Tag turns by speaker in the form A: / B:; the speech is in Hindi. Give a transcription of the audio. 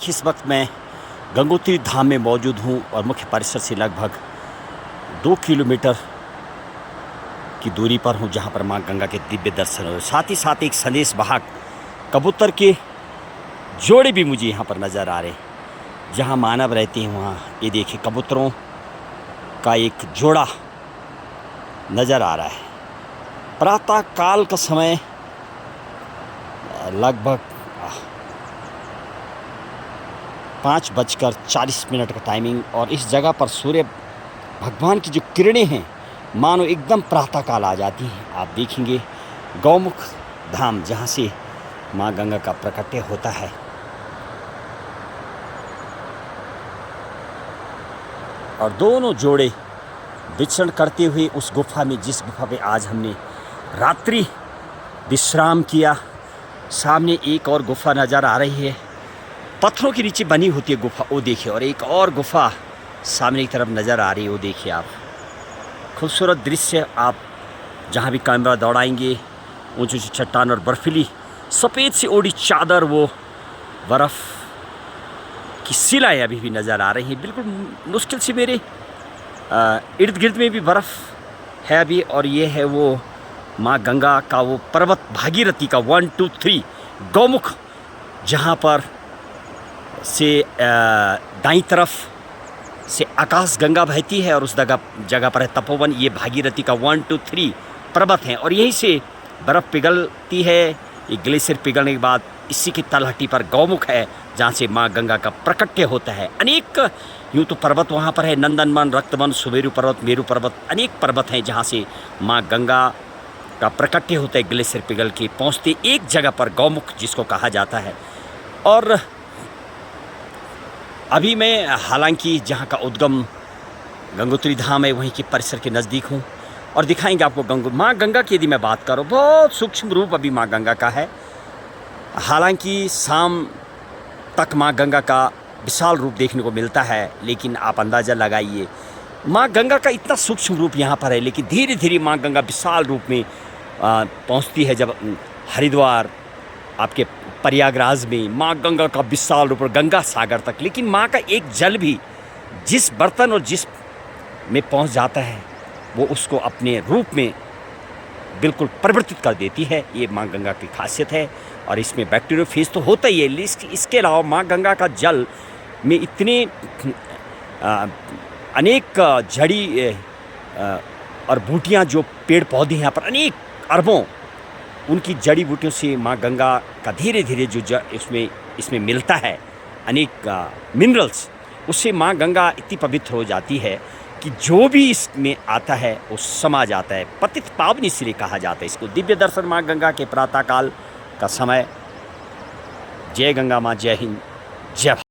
A: इस वक्त मैं गंगोत्री धाम में मौजूद हूँ और मुख्य परिसर से लगभग 2 किलोमीटर की दूरी पर हूँ, जहाँ पर माँ गंगा के दिव्य दर्शन हो। साथ ही साथ एक संदेश वाहक कबूतर के जोड़े भी मुझे यहाँ पर नज़र आ रहे हैं। जहाँ मानव रहते हैं वहाँ ये देखिए कबूतरों का एक जोड़ा नज़र आ रहा है। प्रातः काल का समय लगभग 5:40 का टाइमिंग, और इस जगह पर सूर्य भगवान की जो किरणें हैं मानो एकदम प्रातःकाल आ जाती हैं। आप देखेंगे गौमुख धाम, जहाँ से माँ गंगा का प्रकट्य होता है। और दोनों जोड़े विचरण करते हुए उस गुफा में, जिस गुफा पे आज हमने रात्रि विश्राम किया, सामने एक और गुफा नज़र आ रही है। पत्थरों के नीचे बनी होती है गुफा, वो देखिए। और एक और गुफा सामने की तरफ नज़र आ रही है, वो देखिए आप। खूबसूरत दृश्य। आप जहाँ भी कैमरा दौड़ाएंगे ऊंची ऊंची चट्टान और बर्फीली सफ़ेद से ओढ़ी चादर, वो बर्फ़ की शिलाएँ अभी भी नज़र आ रही हैं। बिल्कुल मुश्किल से मेरे इर्द गिर्द में भी बर्फ़ है अभी। और ये है वो माँ गंगा का वो पर्वत भागीरथी का 1 2 3 गौमुख, जहाँ पर से दाईं तरफ से आकाश गंगा बहती है और उस जगह पर है तपोवन। ये भागीरथी का 1 2 3 पर्वत हैं और यहीं से बर्फ़ पिघलती है। ये ग्लेशियर पिघलने के बाद इसी की तलहटी पर गौमुख है, जहाँ से माँ गंगा का प्रकट्य होता है। अनेक यूँ तो पर्वत वहाँ पर है, नंदनवन, रक्तवन, सुमेरु पर्वत, मेरु पर्वत, अनेक पर्वत हैं जहाँ से माँ गंगा का प्रकट्य होता है। ग्लेशियर पिघल के पहुँचते एक जगह पर गौमुख जिसको कहा जाता है। और अभी मैं हालांकि जहाँ का उद्गम गंगोत्री धाम है वहीं के परिसर के नज़दीक हूँ और दिखाएंगे आपको माँ गंगा की। यदि मैं बात करूँ, बहुत सूक्ष्म रूप अभी माँ गंगा का है। हालांकि शाम तक माँ गंगा का विशाल रूप देखने को मिलता है, लेकिन आप अंदाज़ा लगाइए माँ गंगा का इतना सूक्ष्म रूप यहाँ पर है, लेकिन धीरे धीरे माँ गंगा विशाल रूप में पहुँचती है। जब हरिद्वार आपके प्रयागराज में माँ गंगा का विशाल रूप, गंगा सागर तक, लेकिन माँ का एक जल भी जिस बर्तन और जिस में पहुँच जाता है वो उसको अपने रूप में बिल्कुल परिवर्तित कर देती है। ये माँ गंगा की खासियत है। और इसमें बैक्टीरियोफेज तो होता ही है, इसके अलावा माँ गंगा का जल में इतने अनेक जड़ी और बूटियाँ, जो पेड़ पौधे हैं यहाँ पर अनेक अरबों, उनकी जड़ी बूटियों से माँ गंगा का धीरे धीरे जो इसमें मिलता है अनेक मिनरल्स, उससे माँ गंगा इतनी पवित्र हो जाती है कि जो भी इसमें आता है वो समा जाता है। पतित पावनी इसलिए कहा जाता है इसको। दिव्य दर्शन माँ गंगा के प्रातःकाल का समय। जय गंगा माँ, जय हिंद, जय भारत।